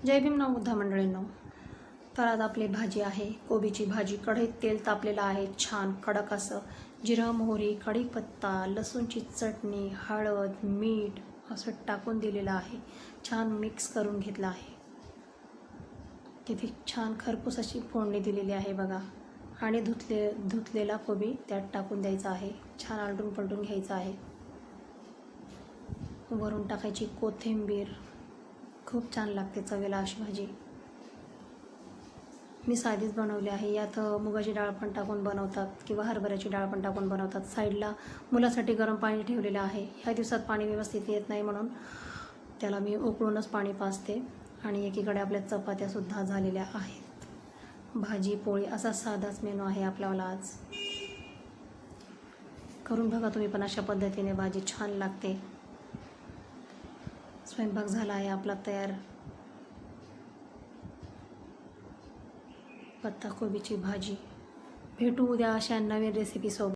जय भीम नवोद्धा मंडळींनो. तर आज आपली भाजी आहे कोबीची भाजी. कढईत तेल तापलेलं आहे छान कडक असं. जिरं मोहरी कढीपत्ता लसूणची चटणी हळद मीठ असं टाकून दिलेलं आहे. छान मिक्स करून घेतलं आहे. किती छान खरपूस अशी फोडणी दिलेली आहे बघा. आणि धुतलेला कोबी त्यात टाकून द्यायचा आहे. छान आलटून पलटून घ्यायचं आहे. वरून टाकायची कोथिंबीर. खूप छान लागते चवीला अशी भाजी. मी साधीच बनवली आहे. यात मुगाची डाळ पण टाकून बनवतात किंवा हरभऱ्याची डाळ पण टाकून बनवतात. साईडला मुलासाठी गरम पाणी ठेवलेलं आहे. ह्या दिवसात पाणी व्यवस्थित येत नाही म्हणून त्याला मी उकळूनच पाणी पाजते. आणि एकीकडे आपल्या चपात्यासुद्धा झालेल्या आहेत. भाजी पोळी असा साधाच मेनू आहे आपल्याला आज. करून बघा तुम्ही पण अशा पद्धतीने. भाजी छान लागते. स्वयंपाक झाला आहे आपला तयार. पत्ताकोबीची भाजी. भेटू उद्या अशा नवीन रेसिपी सोबत.